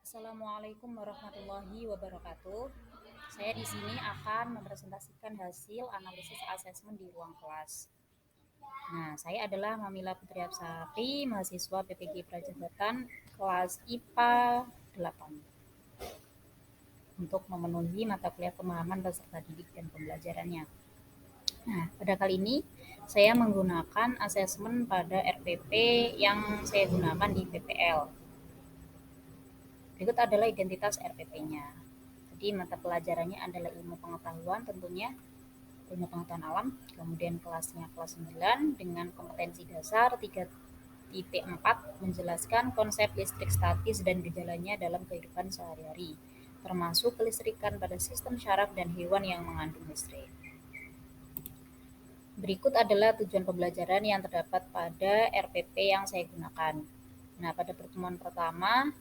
Assalamualaikum warahmatullahi wabarakatuh. Saya di sini akan mempresentasikan hasil analisis asesmen di ruang kelas. Nah, saya adalah Mamila Putri Absari, mahasiswa PPG Prajabatan kelas IPA 8 untuk memenuhi mata kuliah pemahaman peserta didik dan pembelajarannya. Nah, pada kali ini saya menggunakan asesmen pada RPP yang saya gunakan di PPL. Berikut adalah identitas RPP-nya. Jadi mata pelajarannya adalah ilmu pengetahuan tentunya, ilmu pengetahuan alam, kemudian kelasnya kelas 9 dengan kompetensi dasar 3.4 menjelaskan konsep listrik statis dan gejalanya dalam kehidupan sehari-hari, termasuk kelistrikan pada sistem syaraf dan hewan yang mengandung listrik. Berikut adalah tujuan pembelajaran yang terdapat pada RPP yang saya gunakan. Nah, pada pertemuan pertama,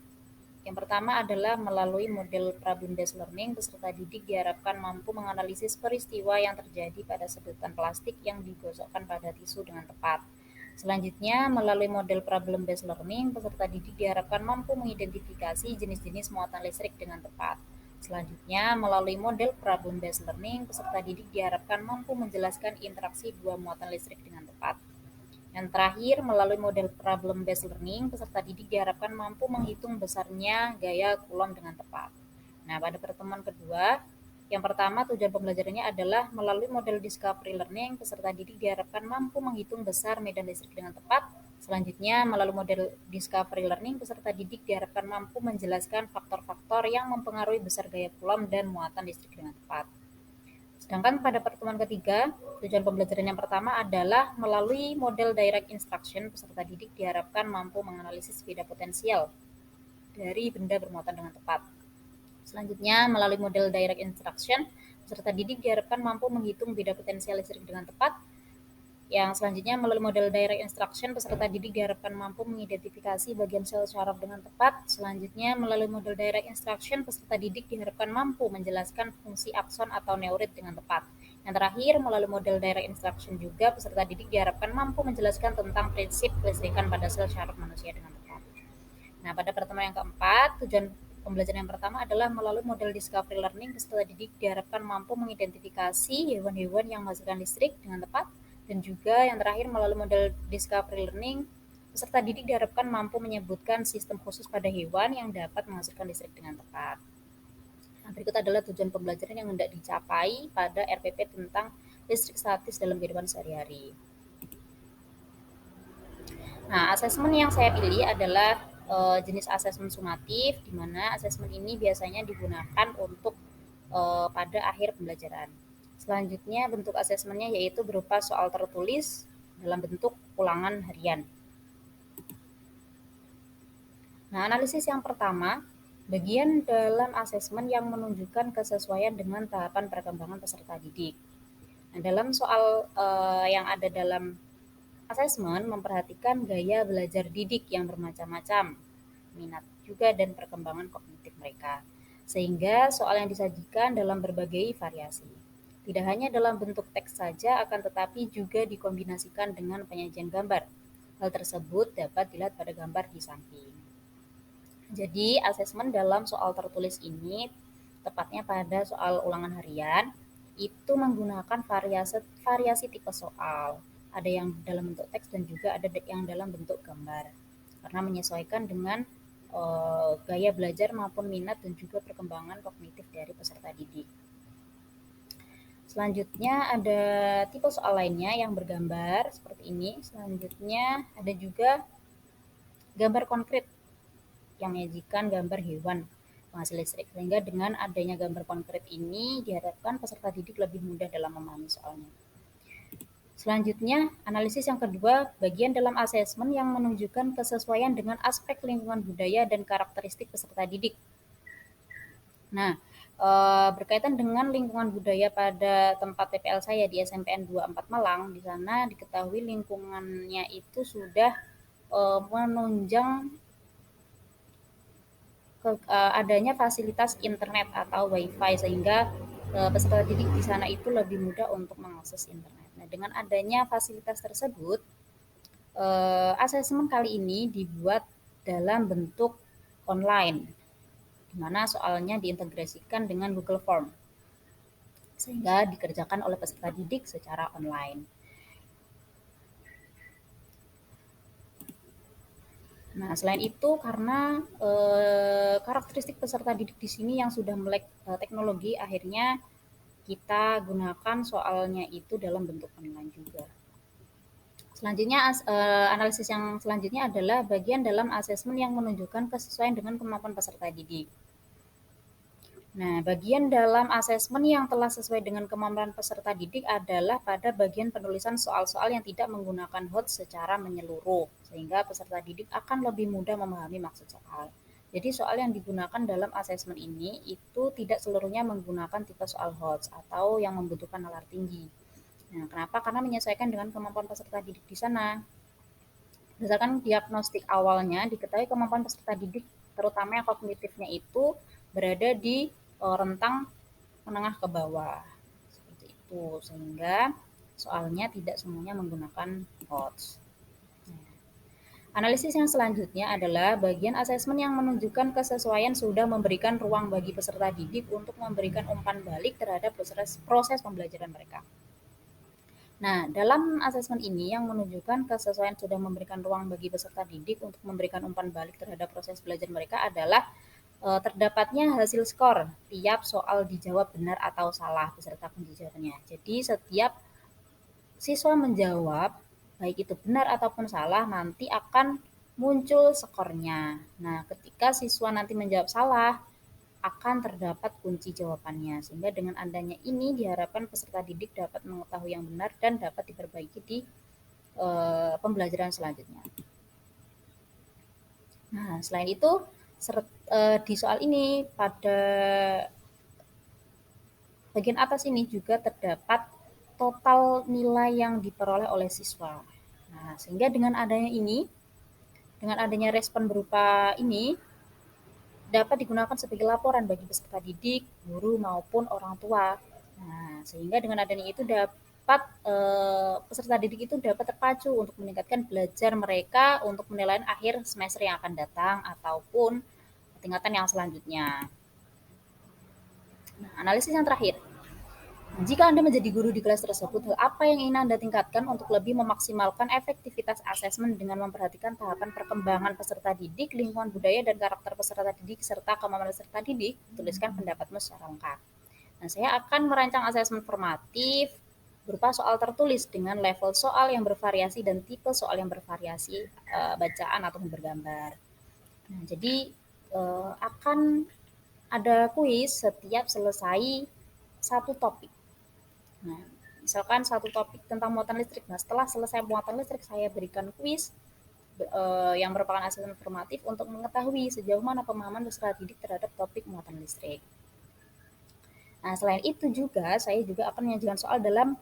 yang pertama adalah melalui model problem-based learning, peserta didik diharapkan mampu menganalisis peristiwa yang terjadi pada sedotan plastik yang digosokkan pada tisu dengan tepat. Selanjutnya, melalui model problem-based learning, peserta didik diharapkan mampu mengidentifikasi jenis-jenis muatan listrik dengan tepat. Selanjutnya, melalui model problem-based learning, peserta didik diharapkan mampu menjelaskan interaksi dua muatan listrik dengan tepat. Yang terakhir, melalui model problem-based learning, peserta didik diharapkan mampu menghitung besarnya gaya Coulomb dengan tepat. Nah, pada pertemuan kedua, yang pertama tujuan pembelajarannya adalah melalui model discovery learning, peserta didik diharapkan mampu menghitung besar medan listrik dengan tepat. Selanjutnya, melalui model discovery learning, peserta didik diharapkan mampu menjelaskan faktor-faktor yang mempengaruhi besar gaya Coulomb dan muatan listrik dengan tepat. Sedangkan pada pertemuan ketiga, tujuan pembelajaran yang pertama adalah melalui model direct instruction, peserta didik diharapkan mampu menganalisis beda potensial dari benda bermuatan dengan tepat. Selanjutnya, melalui model direct instruction, peserta didik diharapkan mampu menghitung beda potensial listrik dengan tepat. Yang selanjutnya, melalui model direct instruction, peserta didik diharapkan mampu mengidentifikasi bagian sel syaraf dengan tepat. Selanjutnya, melalui model direct instruction, peserta didik diharapkan mampu menjelaskan fungsi akson atau neurit dengan tepat. Yang terakhir, melalui model direct instruction juga, peserta didik diharapkan mampu menjelaskan tentang prinsip kelistrikan pada sel syaraf manusia dengan tepat. Nah, pada pertemuan yang keempat, tujuan pembelajaran yang pertama adalah melalui model discovery learning, peserta didik diharapkan mampu mengidentifikasi hewan-hewan yang menghasilkan listrik dengan tepat. Dan juga yang terakhir, melalui model discovery learning, peserta didik diharapkan mampu menyebutkan sistem khusus pada hewan yang dapat menghasilkan listrik dengan tepat. Nah, berikut adalah tujuan pembelajaran yang hendak dicapai pada RPP tentang listrik statis dalam kehidupan sehari-hari. Nah, asesmen yang saya pilih adalah jenis asesmen sumatif, di mana asesmen ini biasanya digunakan untuk pada akhir pembelajaran. Selanjutnya, bentuk asesmennya yaitu berupa soal tertulis dalam bentuk ulangan harian. Nah, analisis yang pertama, bagian dalam asesmen yang menunjukkan kesesuaian dengan tahapan perkembangan peserta didik. Nah, dalam soal yang ada dalam asesmen memperhatikan gaya belajar didik yang bermacam-macam, minat juga dan perkembangan kognitif mereka. Sehingga soal yang disajikan dalam berbagai variasi. Tidak hanya dalam bentuk teks saja, akan tetapi juga dikombinasikan dengan penyajian gambar. Hal tersebut dapat dilihat pada gambar di samping. Jadi, asesmen dalam soal tertulis ini, tepatnya pada soal ulangan harian, itu menggunakan variasi tipe soal. Ada yang dalam bentuk teks dan juga ada yang dalam bentuk gambar. Karena menyesuaikan dengan gaya belajar maupun minat dan juga perkembangan kognitif dari peserta didik. Selanjutnya ada tipe soal lainnya yang bergambar seperti ini. Selanjutnya ada juga gambar konkret yang menyajikan gambar hewan penghasil listrik. Sehingga dengan adanya gambar konkret ini diharapkan peserta didik lebih mudah dalam memahami soalnya. Selanjutnya, analisis yang kedua, bagian dalam asesmen yang menunjukkan kesesuaian dengan aspek lingkungan budaya dan karakteristik peserta didik. Nah, berkaitan dengan lingkungan budaya pada tempat TPL saya di SMPN 24 Malang, di sana diketahui lingkungannya itu sudah menunjang adanya fasilitas internet atau WiFi sehingga peserta didik di sana itu lebih mudah untuk mengakses internet. Nah, dengan adanya fasilitas tersebut, asesmen kali ini dibuat dalam bentuk online. di mana soalnya diintegrasikan dengan Google Form sehingga dikerjakan oleh peserta didik secara online. Nah, selain itu karena karakteristik peserta didik di sini yang sudah melek teknologi, akhirnya kita gunakan soalnya itu dalam bentuk online juga. Selanjutnya analisis yang selanjutnya adalah bagian dalam asesmen yang menunjukkan kesesuaian dengan kemampuan peserta didik. Nah, bagian dalam asesmen yang telah sesuai dengan kemampuan peserta didik adalah pada bagian penulisan soal-soal yang tidak menggunakan HOTS secara menyeluruh, sehingga peserta didik akan lebih mudah memahami maksud soal. Jadi soal yang digunakan dalam asesmen ini itu tidak seluruhnya menggunakan tipe soal HOTS atau yang membutuhkan nalar tinggi. Nah, kenapa? Karena menyesuaikan dengan kemampuan peserta didik di sana. Berdasarkan diagnostik awalnya, diketahui kemampuan peserta didik, terutama yang kognitifnya itu berada di rentang menengah ke bawah. Seperti itu, sehingga soalnya tidak semuanya menggunakan HOTS. Analisis yang selanjutnya adalah bagian asesmen yang menunjukkan kesesuaian sudah memberikan ruang bagi peserta didik untuk memberikan umpan balik terhadap proses pembelajaran mereka. Nah, dalam asesmen ini yang menunjukkan kesesuaian sudah memberikan ruang bagi peserta didik untuk memberikan umpan balik terhadap proses belajar mereka adalah terdapatnya hasil skor tiap soal dijawab benar atau salah beserta kunci jawabannya. Jadi setiap siswa menjawab, baik itu benar ataupun salah, nanti akan muncul skornya. Nah, ketika siswa nanti menjawab salah, akan terdapat kunci jawabannya. Sehingga dengan adanya ini diharapkan peserta didik dapat mengetahui yang benar dan dapat diperbaiki di pembelajaran selanjutnya. Nah, selain itu di soal ini pada bagian atas ini juga terdapat total nilai yang diperoleh oleh siswa. Nah, sehingga dengan adanya respon berupa ini dapat digunakan sebagai laporan bagi peserta didik, guru maupun orang tua. Nah, sehingga dengan adanya itu dapat peserta didik itu dapat terpacu untuk meningkatkan belajar mereka untuk penilaian akhir semester yang akan datang ataupun tingkatan yang selanjutnya. Nah, analisis yang terakhir. Jika Anda menjadi guru di kelas tersebut, hal apa yang ingin Anda tingkatkan untuk lebih memaksimalkan efektivitas asesmen dengan memperhatikan tahapan perkembangan peserta didik, lingkungan budaya, dan karakter peserta didik, serta kemampuan peserta didik? Tuliskan pendapatmu secara lengkap. Nah, saya akan merancang asesmen formatif berupa soal tertulis dengan level soal yang bervariasi dan tipe soal yang bervariasi, bacaan ataupun bergambar. Nah, jadi akan ada kuis setiap selesai satu topik. Nah, misalkan satu topik tentang muatan listrik. Nah, setelah selesai muatan listrik, saya berikan kuis yang merupakan asesmen formatif untuk mengetahui sejauh mana pemahaman peserta didik terhadap topik muatan listrik. Nah, selain itu juga, saya juga akan menyajikan soal dalam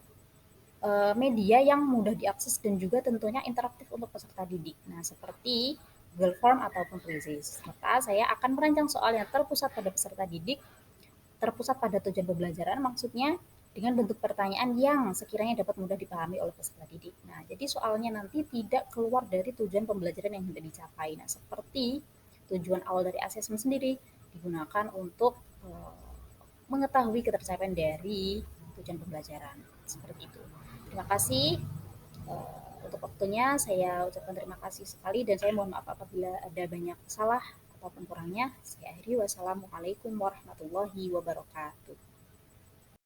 media yang mudah diakses dan juga tentunya interaktif untuk peserta didik. Nah, seperti Google Form ataupun Quizzes. Serta saya akan merancang soal yang terpusat pada peserta didik, terpusat pada tujuan pembelajaran, maksudnya dengan bentuk pertanyaan yang sekiranya dapat mudah dipahami oleh peserta didik. Nah, jadi soalnya nanti tidak keluar dari tujuan pembelajaran yang hendak dicapai. Nah, seperti tujuan awal dari asesmen sendiri digunakan untuk mengetahui ketercapaian dari tujuan pembelajaran. Seperti itu. Terima kasih untuk waktunya. Saya ucapkan terima kasih sekali dan saya mohon maaf apabila ada banyak salah ataupun kurangnya. Saya akhiri. Wassalamualaikum warahmatullahi wabarakatuh.